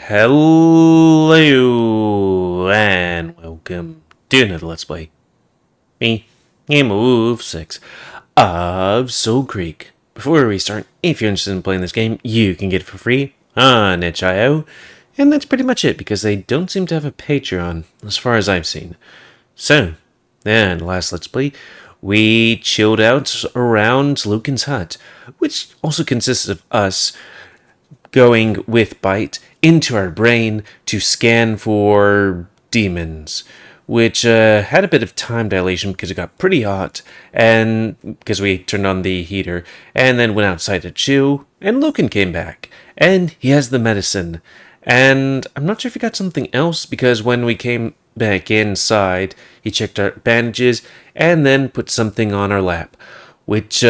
Hello and welcome to another Let's Play. Me, GamerWolfSix of Soulcreek. Before we start, if you're interested in playing this game, you can get it for free on itch.io. And that's pretty much it, because they don't seem to have a Patreon, as far as I've seen. So, then, last Let's Play, we chilled out around Loken's hut, which also consists of us going with Bite into our brain to scan for demons, which had a bit of time dilation because it got pretty hot, and because we turned on the heater, and then went outside to chill, and Loken came back, and he has the medicine, and I'm not sure if he got something else, because when we came back inside, he checked our bandages, and then put something on our lap, which,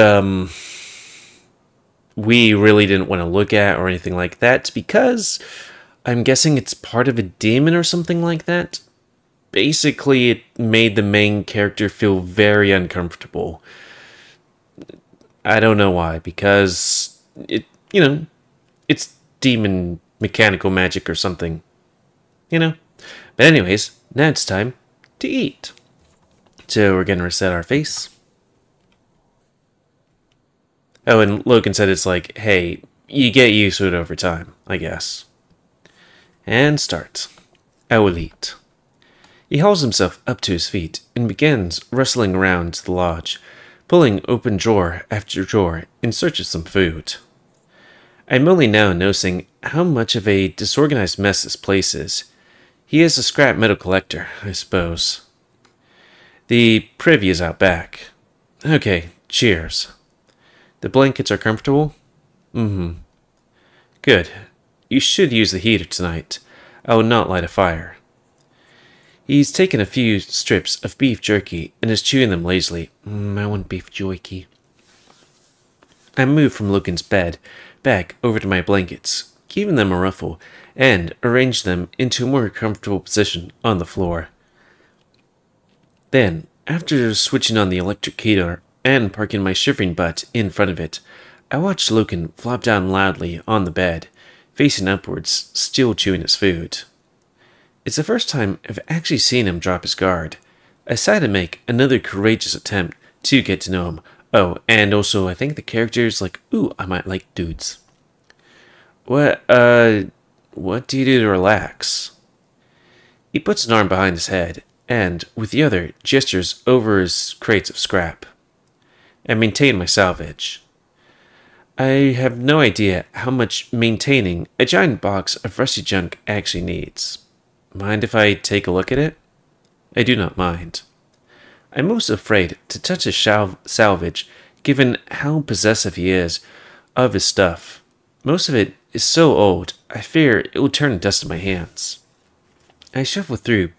we really didn't want to look at or anything like that, because I'm guessing it's part of a demon or something like that. Basically, it made the main character feel very uncomfortable. I don't know why, because it's demon mechanical magic or something, But anyways, now it's time to eat. So we're going to reset our face. Oh, and Loken said it's like, hey, you get used to it over time, I guess. And start. I will eat. He hauls himself up to his feet and begins rustling around the lodge, pulling open drawer after drawer in search of some food. I'm only now noticing how much of a disorganized mess this place is. He is a scrap metal collector, I suppose. The privy is out back. Okay, cheers. The blankets are comfortable? Good. You should use the heater tonight. I will not light a fire. He's taken a few strips of beef jerky and is chewing them lazily. I want beef jerky. I move from Loken's bed back over to my blankets, giving them a ruffle, and arrange them into a more comfortable position on the floor. Then, after switching on the electric heater and parking my shivering butt in front of it, I watched Loken flop down loudly on the bed, facing upwards, still chewing his food. It's the first time I've actually seen him drop his guard. I decided to make another courageous attempt to get to know him. Oh, and also I think the character's like, ooh, I might like dudes. What do you do to relax? He puts an arm behind his head, and, with the other, gestures over his crates of scrap. I maintain my salvage. I have no idea how much maintaining a giant box of rusty junk actually needs. Mind if I take a look at it? I do not mind. I'm most afraid to touch his salvage, given how possessive he is of his stuff. Most of it is so old, I fear it will turn to dust in my hands. I shuffle through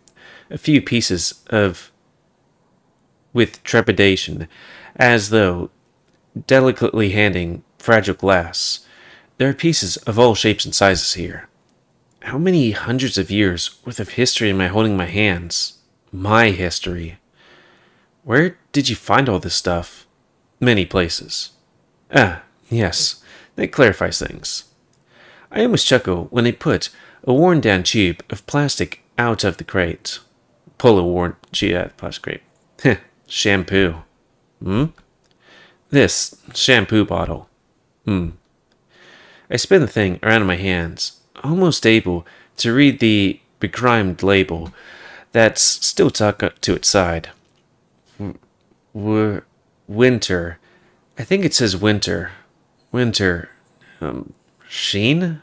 a few pieces with trepidation, as though delicately handling fragile glass. There are pieces of all shapes and sizes here. How many hundreds of years worth of history am I holding in my hands? My history. Where did you find all this stuff? Many places. Ah, yes, that clarifies things. I almost chuckle when they put a worn-down tube of plastic out of the crate. Pull a worn tube out of the plastic crate. Heh, shampoo. This shampoo bottle. I spin the thing around in my hands, almost able to read the begrimed label that's still tucked up to its side. Winter. I think it says winter. Winter. Sheen?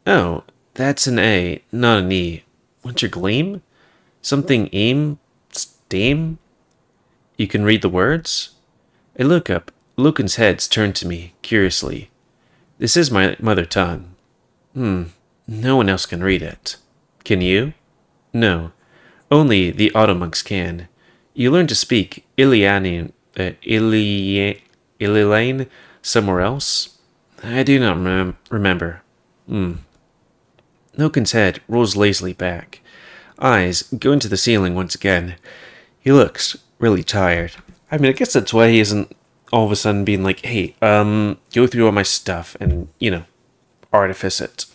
Oh, that's an A, not an E. Winter gleam? Something eam? Steam? You can read the words? I look up. Loken's head's turned to me, curiously. This is my mother tongue. No one else can read it. Can you? No. Only the Automonks can. You learn to speak Iliane somewhere else? I do not remember. Loken's head rolls lazily back. Eyes go into the ceiling once again. He looks really tired. I mean, I guess that's why he isn't all of a sudden being like, hey, go through all my stuff and, artifice it.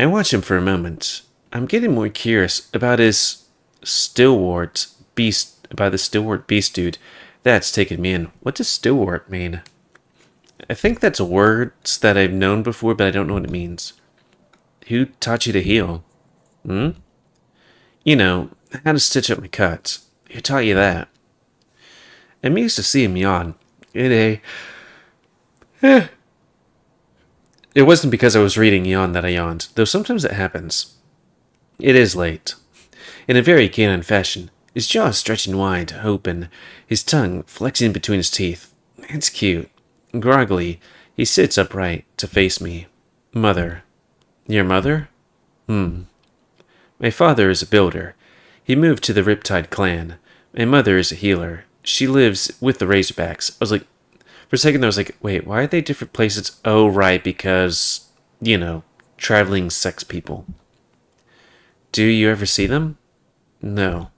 I watch him for a moment. I'm getting more curious about his stalwart beast, about the stalwart beast dude that's taken me in. What does stalwart mean? I think that's a word that I've known before, but I don't know what it means. Who taught you to heal? Hmm? You know, how to stitch up my cuts. Who taught you that? I'm used to seeing him yawn. It wasn't because I was reading yawn that I yawned, though sometimes it happens. It is late. In a very canine fashion, his jaw stretching wide, open, his tongue flexing between his teeth. It's cute. Groggily, he sits upright to face me. Mother. Your mother? My father is a builder. He moved to the Riptide clan. My mother is a healer. She lives with the Razorbacks. I was like, for a second I was like, wait, why are they different places? Oh, right, because, you know, traveling sex people. Do you ever see them? No.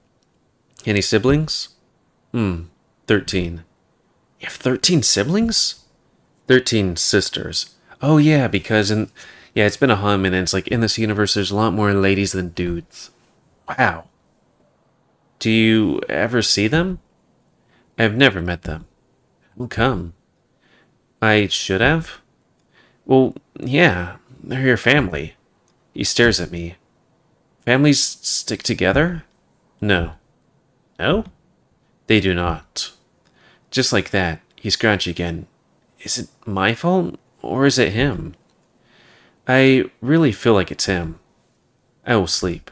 Any siblings? 13. You have 13 siblings? 13 sisters. Oh yeah, because yeah, it's been a hum, and it's like in this universe there's a lot more ladies than dudes. Wow. Do you ever see them? I've never met them. How come? I should have? Well, yeah, they're your family. He stares at me. Families stick together? No. No? They do not. Just like that, he scratched again. Is it my fault, or is it him? I really feel like it's him. I will sleep.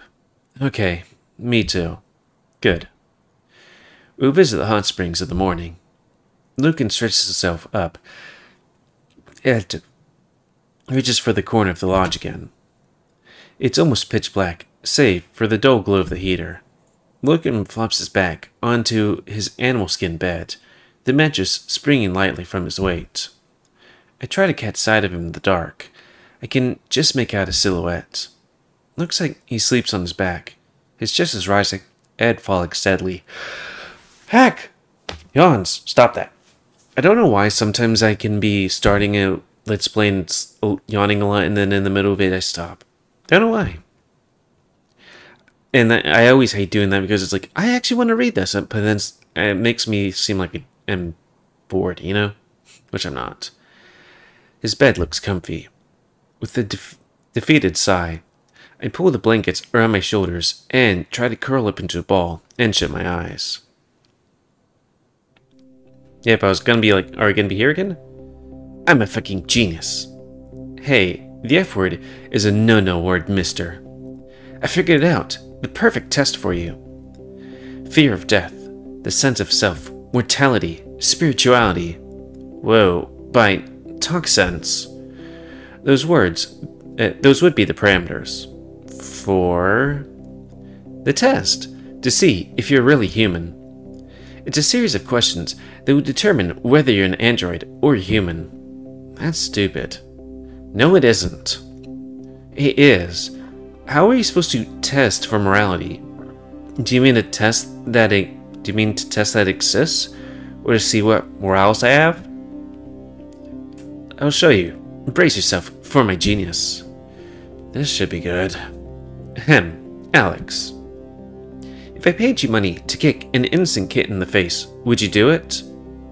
Okay, me too. Good. We'll visit the hot springs of the morning. Loken stretches himself up and reaches for the corner of the lodge again. It's almost pitch black, save for the dull glow of the heater. Loken flops his back onto his animal skin bed, the mattress springing lightly from his weight. I try to catch sight of him in the dark. I can just make out a silhouette. Looks like he sleeps on his back. His chest is rising, head falling steadily. Heck! Yawns, stop that. I don't know why sometimes I can be starting a Let's Play and yawning a lot, and then in the middle of it I stop. Don't know why. And I always hate doing that because it's like, I actually want to read this, but then it makes me seem like I'm bored, you know? Which I'm not. His bed looks comfy. With a defeated sigh, I pull the blankets around my shoulders and try to curl up into a ball and shut my eyes. Yep, I was gonna be like, are we gonna be here again? I'm a fucking genius. Hey, the F word is a no-no word, mister. I figured it out. The perfect test for you. Fear of death, the sense of self, mortality, spirituality. Whoa, by talk sense. Those words, those would be the parameters. For the test, to see if you're really human. It's a series of questions that would determine whether you're an android or a human. That's stupid. No, it isn't. It is. How are you supposed to test for morality? Do you mean to test that it exists? Or to see what morals I have? I'll show you. Brace yourself for my genius. This should be good. Ahem, Alex. If I paid you money to kick an innocent kid in the face, would you do it?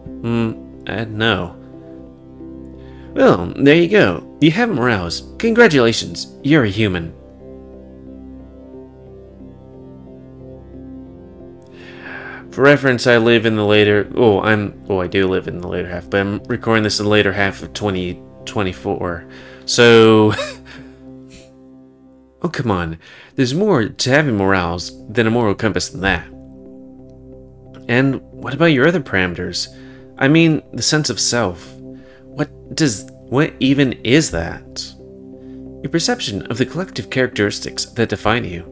No. Well, there you go. You haven't aroused. Congratulations, you're a human. For reference, I live in the later... I do live in the later half, but I'm recording this in the later half of 2024. So... oh, come on. There's more to having morals than a moral compass than that. And what about your other parameters? I mean, the sense of self. What even is that? Your perception of the collective characteristics that define you.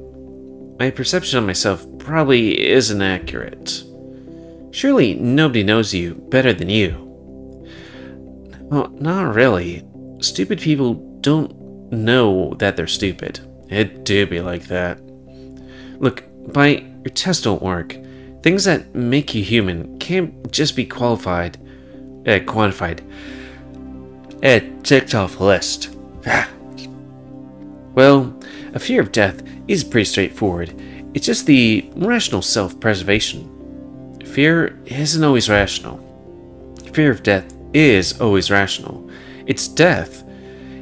My perception of myself probably isn't accurate. Surely nobody knows you better than you. Well, not really. Stupid people don't know that they're stupid. It do be like that. Look, your test don't work. Things that make you human can't just be quantified. Ticked off the list. Well, a fear of death is pretty straightforward. It's just the rational self-preservation. Fear isn't always rational. Fear of death is always rational. It's death.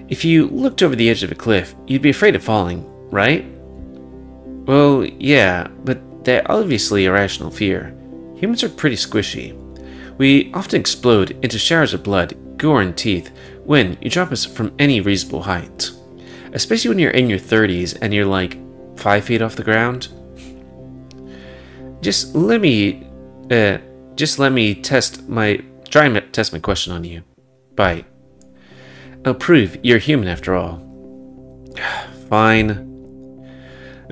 If you looked over the edge of a cliff, you'd be afraid of falling, right? Well, yeah, but they're obviously a rational fear. Humans are pretty squishy. We often explode into showers of blood, gore, and teeth when you drop us from any reasonable height. Especially when you're in your 30s and you're like 5 feet off the ground. Just let me try and test my question on you. Bye. I'll prove you're human after all. Fine.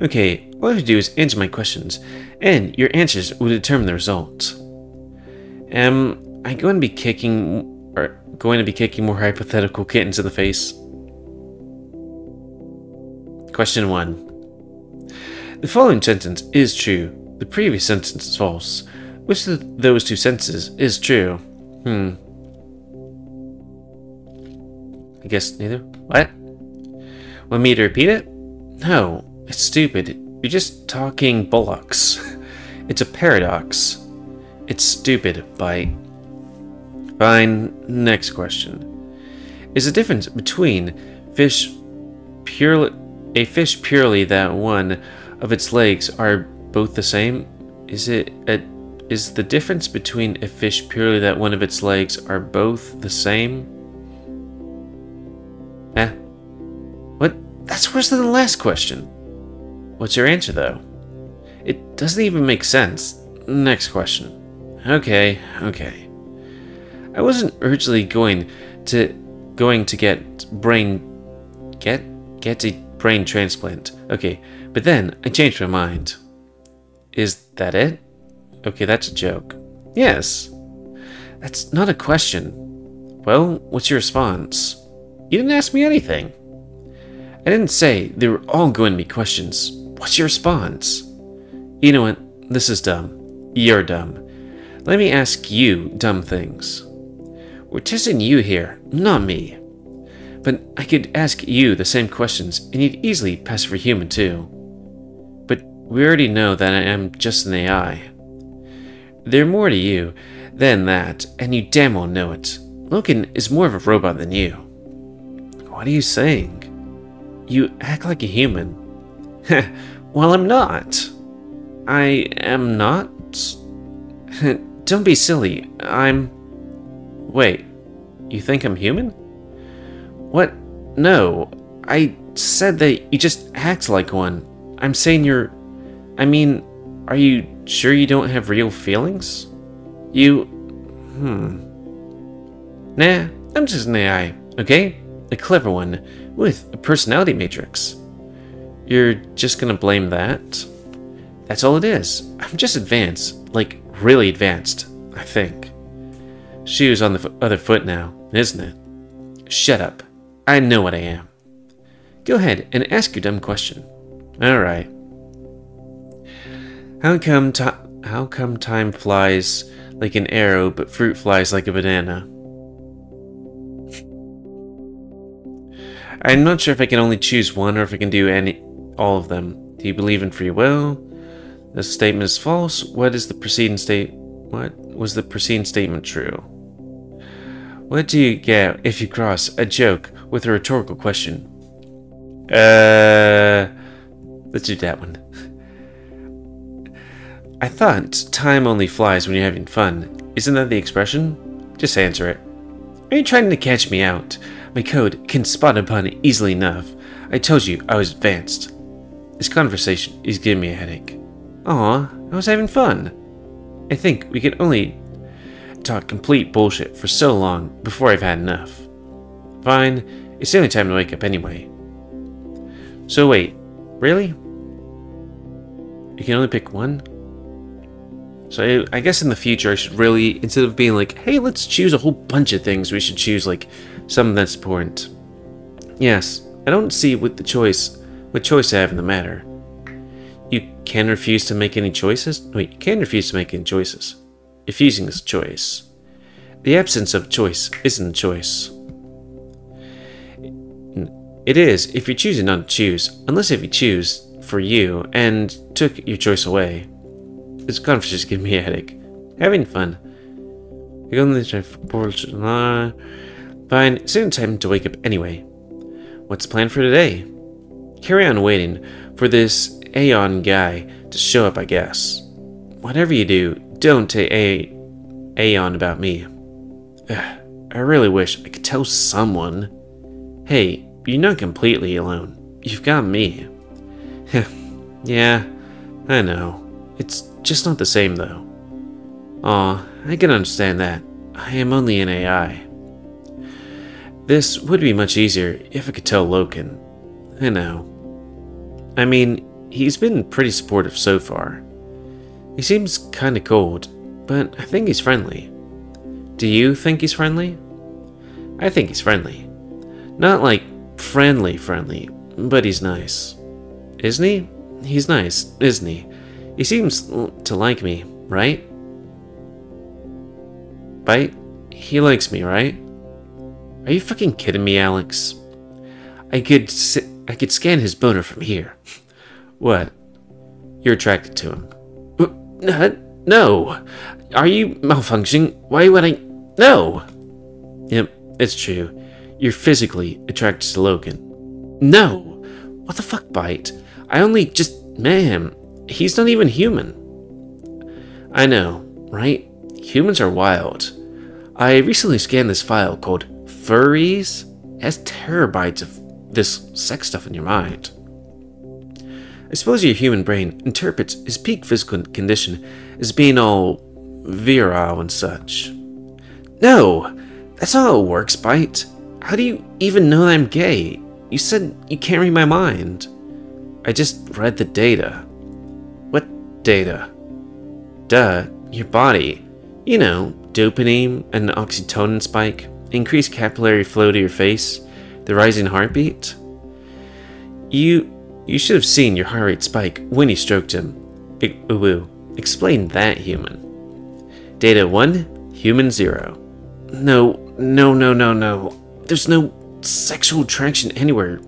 Okay, all I have to do is answer my questions, and your answers will determine the result. Am I going to be kicking more hypothetical kittens in the face? Question 1. The following sentence is true. The previous sentence is false. Which of those two sentences is true? I guess neither. What? Want me to repeat it? No, it's stupid. You're just talking bullocks. It's a paradox. It's stupid, bite. Fine, next question. Is the difference between a fish purely that one of its legs are both the same? Is the difference between a fish purely that one of its legs are both the same? What? That's worse than the last question. What's your answer, though? It doesn't even make sense. Next question. Okay. I wasn't originally going to get a brain transplant. Okay, but then I changed my mind. Is that it? Okay, that's a joke. Yes. That's not a question. Well, what's your response? You didn't ask me anything. I didn't say they were all going to be questions. What's your response? You know what? This is dumb. You're dumb. Let me ask you dumb things. We're testing you here, not me. But I could ask you the same questions and you'd easily pass for human too. But we already know that I am just an AI. There's more to you than that, and you damn well know it. Loken is more of a robot than you. What are you saying? You act like a human. Well, I'm not. I am not? Don't be silly. Wait, you think I'm human? What? No, I said that you just act like one. I'm saying you're... are you sure you don't have real feelings? Nah, I'm just an AI, okay? A clever one, with a personality matrix. You're just gonna blame that? That's all it is. I'm just advanced, like really advanced, I think. Shoe's on the other foot now, isn't it? Shut up. I know what I am. Go ahead and ask your dumb question. Alright. How come time flies like an arrow, but fruit flies like a banana? I'm not sure if I can only choose one or if I can do all of them. Do you believe in free will? This statement is false. What was the preceding statement true? What do you get if you cross a joke with a rhetorical question? Let's do that one. I thought time only flies when you're having fun. Isn't that the expression? Just answer it. Are you trying to catch me out? My code can spot a pun easily enough. I told you I was advanced. This conversation is giving me a headache. Aw, I was having fun. I think we can only talk complete bullshit for so long before I've had enough. Fine, it's the only time to wake up anyway. So wait, really? You can only pick one? So I guess in the future I should really, instead of being like, hey, let's choose a whole bunch of things, we should choose like something that's important. Yes, I don't see what choice I have in the matter. You can refuse to make any choices? Wait, you can refuse to make any choices. Refusing is a choice. The absence of choice isn't a choice. It is, if you're choosing not to choose, unless if you choose for you and took your choice away. This conference is giving me a headache. Having fun. Fine, soon time to wake up anyway. What's the plan for today? Carry on waiting for this Aeon guy to show up, I guess. Whatever you do, don't tell Aeon about me. I really wish I could tell someone. Hey, you're not completely alone. You've got me. Yeah, I know. It's just not the same, though. Aw, I can understand that. I am only an AI. This would be much easier if I could tell Loken. I know. I mean, he's been pretty supportive so far. He seems kinda cold, but I think he's friendly. Do you think he's friendly? I think he's friendly. Not like friendly, but he's nice. Isn't he? He's nice, isn't he? He seems to like me, right? Bite? He likes me, right? Are you fucking kidding me, Alex? I could scan his boner from here. What? You're attracted to him. No! Are you malfunctioning? Why would I... No! Yep, it's true. You're physically attracted to Loken. No! What the fuck, Bite? I only just... Ma'am, he's not even human. I know, right? Humans are wild. I recently scanned this file called Furries. It has terabytes of this sex stuff in your mind. I suppose your human brain interprets his peak physical condition as being all virile and such. No! That's not how it works, Bite. How do you even know that I'm gay? You said you can't read my mind. I just read the data. What data? Duh, your body. You know, dopamine and oxytocin spike, increased capillary flow to your face, the rising heartbeat. You should have seen your heart rate spike when you stroked him. Explain that, human. Data 1, human 0. No. There's no sexual attraction anywhere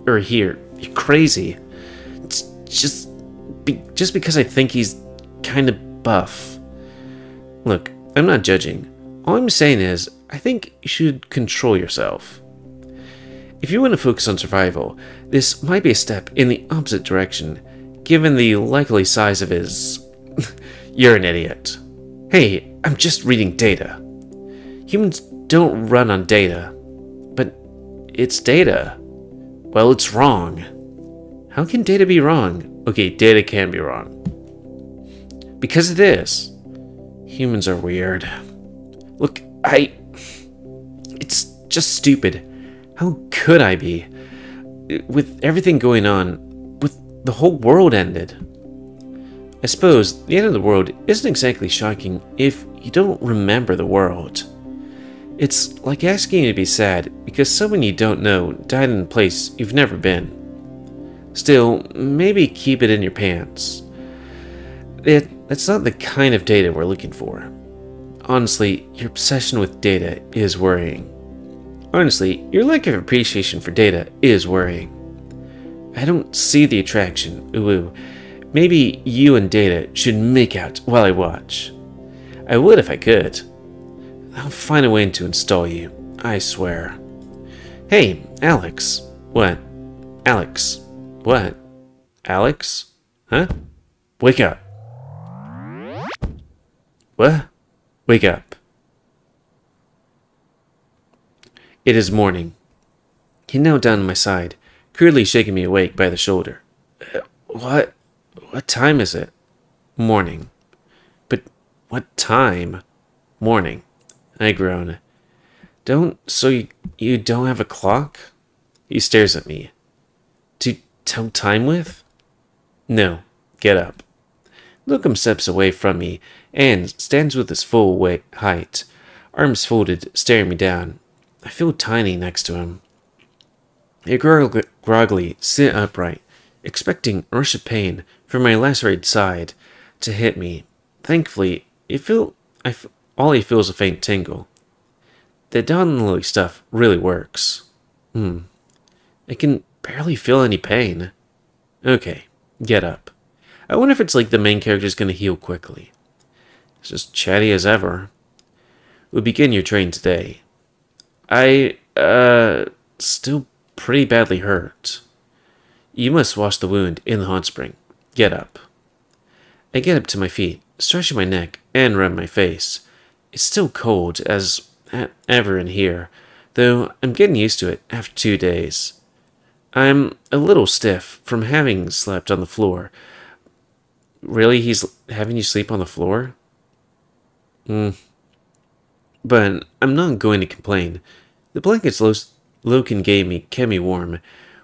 or here. You're crazy. It's just because I think he's kind of buff. Look, I'm not judging. All I'm saying is, I think you should control yourself. If you want to focus on survival, this might be a step in the opposite direction, given the likely size of his... You're an idiot. Hey, I'm just reading data. Humans don't run on data. But it's data. Well, it's wrong. How can data be wrong? Okay, data can be wrong. Because it is. Humans are weird. Look, it's just stupid. How could I be? With everything going on, with the whole world ended. I suppose the end of the world isn't exactly shocking if you don't remember the world. It's like asking you to be sad because someone you don't know died in a place you've never been. Still, maybe keep it in your pants. That's not the kind of data we're looking for. Honestly, your obsession with data is worrying. Honestly, your lack of appreciation for data is worrying. I don't see the attraction. Maybe you and Data should make out while I watch. I would if I could. I'll find a way to install you, I swear. Hey, Alex. What? Alex. What? Alex? Huh? Wake up. What? Wake up. It is morning. He knelt down on my side, crudely shaking me awake by the shoulder. What time is it? Morning. But what time? Morning. I groan. So you don't have a clock? He stares at me. To tell time with? No. Get up. Loken steps away from me and stands with his full height, arms folded, staring me down. I feel tiny next to him. I groggily sit upright, expecting a rush of pain from my lacerated side to hit me. Thankfully, all I feel is a faint tingle. The Dawn Lily stuff really works. I can barely feel any pain. Okay, get up. I wonder if it's like the main character's gonna heal quickly. It's just chatty as ever. We'll begin your train today. Still pretty badly hurt. You must wash the wound in the hot spring. Get up. I get up to my feet, stretching my neck and rub my face. It's still cold as ever in here, though I'm getting used to it after 2 days. I'm a little stiff from having slept on the floor. Really, he's having you sleep on the floor? But I'm not going to complain. The blankets Loken gave me kept me warm,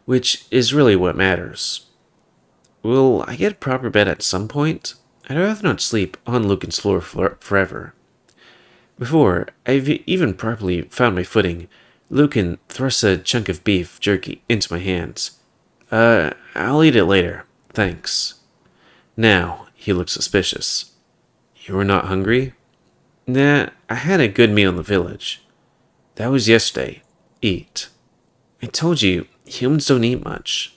which is really what matters. Will I get a proper bed at some point? I'd rather not sleep on Loken's floor forever. Before I've even properly found my footing, Loken thrusts a chunk of beef jerky into my hands. I'll eat it later, thanks. Now, he looks suspicious. You were not hungry? Nah, I had a good meal in the village. That was yesterday. Eat. I told you, humans don't eat much.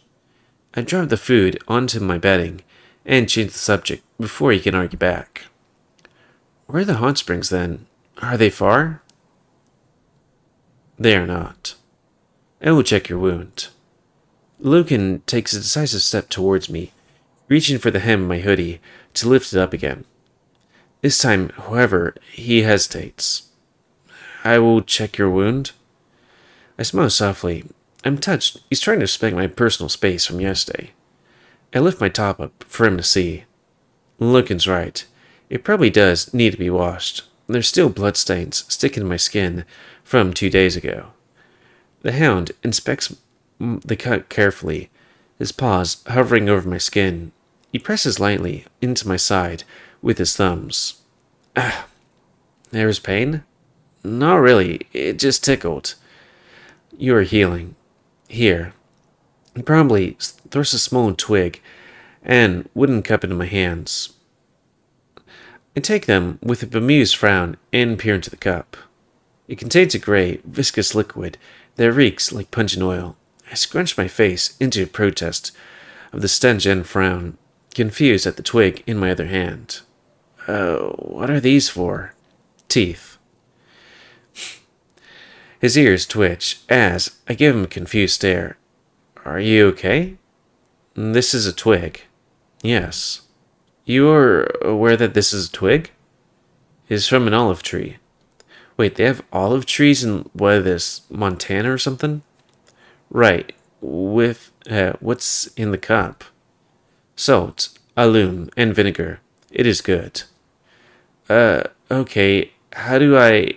I dropped the food onto my bedding and changed the subject before he can argue back. Where are the hot springs then? Are they far? They are not. I will check your wound. Loken takes a decisive step towards me, reaching for the hem of my hoodie to lift it up again. This time, however, he hesitates. I will check your wound. I smile softly. I'm touched. He's trying to respect my personal space from yesterday. I lift my top up for him to see. Loken's right. It probably does need to be washed. There's still bloodstains sticking to my skin from 2 days ago. The hound inspects the cut carefully, his paws hovering over my skin. He presses lightly into my side with his thumbs. There's pain? Not really, it just tickled. You are healing. Here. He probably thrusts a small twig and wooden cup into my hands. I take them with a bemused frown and peer into the cup. It contains a gray, viscous liquid that reeks like pungent oil. I scrunch my face into a protest of the stench and frown, confused at the twig in my other hand. What are these for? Teeth. His ears twitch as I give him a confused stare. Are you okay? This is a twig. Yes. You are aware that this is a twig? It is from an olive tree. Wait, they have olive trees in, what is this, Montana or something? Right. With, what's in the cup? Salt, alum, and vinegar. It is good. Okay. How do I,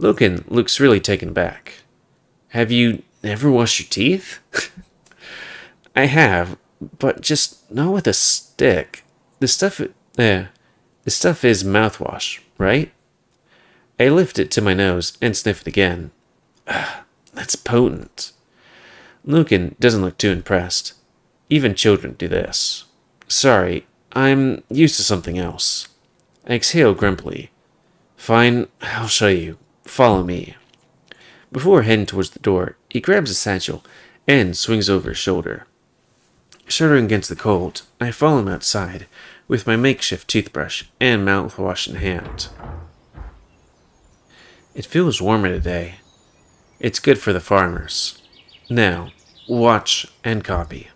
Loken looks really taken aback. Have you never washed your teeth? I have, but just not with a stick. This stuff is mouthwash, right? I lift it to my nose and sniff it again. That's potent. Loken doesn't look too impressed. Even children do this. Sorry, I'm used to something else. I exhale grumpily. Fine, I'll show you. Follow me. Before heading towards the door, he grabs a satchel and swings over his shoulder. Shuddering against the cold, I follow him outside with my makeshift toothbrush and mouthwash in hand. It feels warmer today. It's good for the farmers. Now, watch and copy.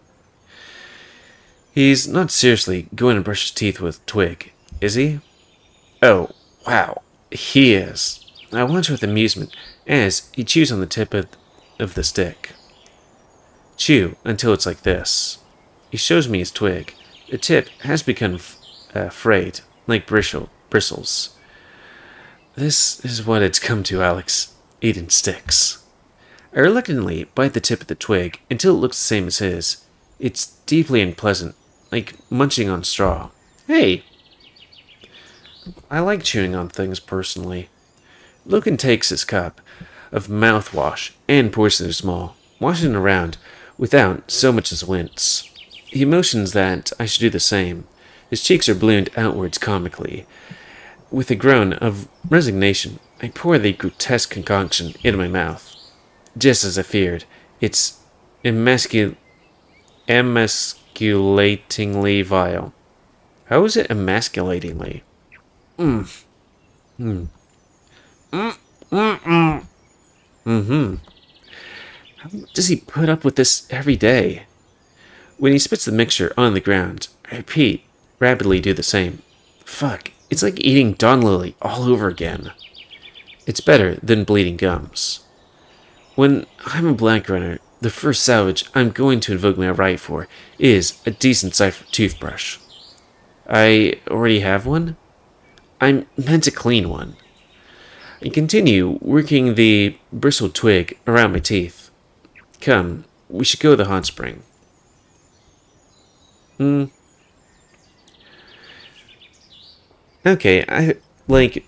He's not seriously going to brush his teeth with twig, is he? Oh, wow, he is. I watch with amusement as he chews on the tip of the stick. Chew until it's like this. He shows me his twig. The tip has become frayed, like bristles. This is what it's come to, Alex. Eating sticks. I reluctantly bite the tip of the twig until it looks the same as his. It's deeply unpleasant, like munching on straw. Hey! I like chewing on things personally. Loken takes his cup of mouthwash and pours it in small, washing it around without so much as a wince. He motions that I should do the same. His cheeks are ballooned outwards comically. With a groan of resignation, I pour the grotesque concoction into my mouth. Just as I feared, It's emasculatingly vile. How is it emasculatingly? How does he put up with this every day? When he spits the mixture on the ground, I repeat, rapidly do the same. Fuck, it's like eating Dawn Lily all over again. It's better than bleeding gums. When I'm a Blackrunner, the first salvage I'm going to invoke my right for is a decent cipher toothbrush. I already have one? I meant to clean one. I continue working the bristled twig around my teeth. Come, we should go to the hot spring. Okay,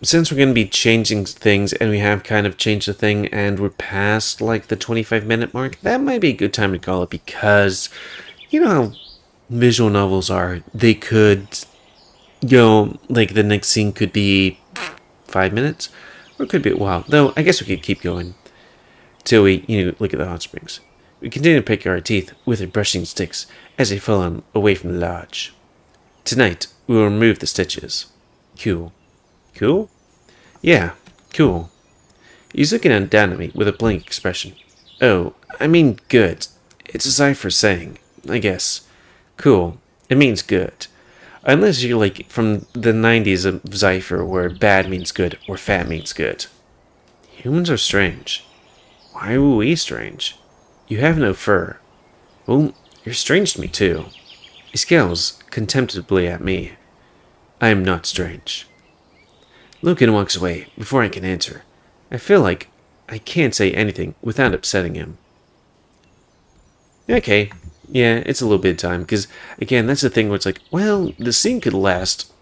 since we're going to be changing things, and we have kind of changed the thing, and we're past, like, the 25-minute mark, that might be a good time to call it, because, you know how visual novels are. They could go, like, the next scene could be 5 minutes, or it could be a while. Though, I guess we could keep going till we, look at the hot springs. We continue to pick our teeth with our brushing sticks as they fall on away from the lodge. Tonight, we will remove the stitches. Cool. Cool? Yeah, cool. He's looking down at me with a blank expression. Oh, I mean good. It's a cipher saying, I guess. Cool. It means good. Unless you're like from the 90s of Cypher where bad means good or fat means good. Humans are strange. Why are we strange? You have no fur. Well, you're strange to me too. He scowls contemptibly at me. I am not strange. Loken walks away before I can answer. I feel like I can't say anything without upsetting him. Okay, yeah, it's a little bit of time, because, again, that's the thing where it's like, well, the scene could last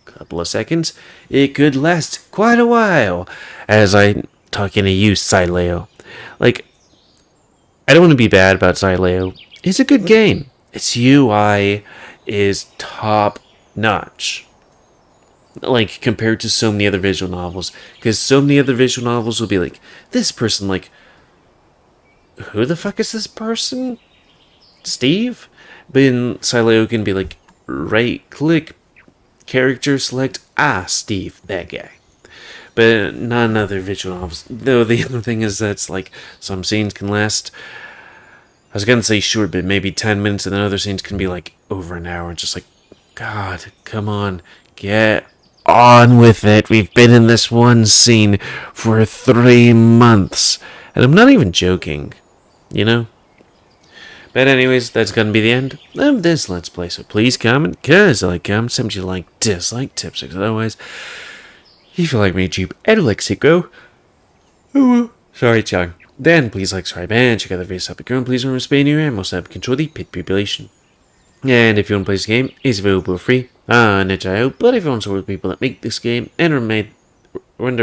a couple of seconds. It could last quite a while, as I'm talking to you, Sileo. Like, I don't want to be bad about Sileo. It's a good game. Its UI is top-notch. Like, compared to so many other visual novels. Because so many other visual novels will be like, this person, like, who the fuck is this person? Steve? But in Sileo can be like, right-click, character select, Steve, that guy. But not in other visual novels. Though the other thing is that's like, some scenes can last, I was gonna say short, but maybe 10 minutes, and then other scenes can be like over an hour, and just like, God, come on, get on with it. We've been in this one scene for 3 months. And I'm not even joking, you know? But anyways, that's gonna be the end of this Let's Play. So please comment, because I like comments, some you like, dislike, tips, because otherwise, if you like me, YouTube, and like Sicko, sorry, Chang. Then please like, subscribe, and check out the videos up at and please remember to spay new and most have control the pit population. And if you want to play this game, it's available free on itch.io. But if you want to support the people that make this game and or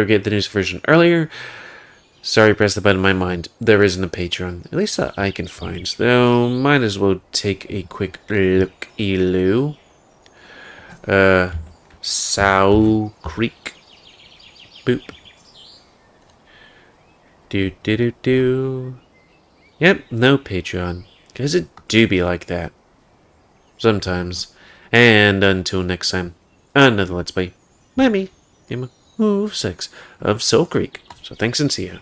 get the news version earlier, sorry, press the button in my mind. There isn't a Patreon, at least that I can find. So might as well take a quick look. Soulcreek. Boop. Yep, no Patreon. Because it do be like that. Sometimes. And until next time, another Let's Play by me, GamerWolfSix of Soulcreek. So thanks and see ya.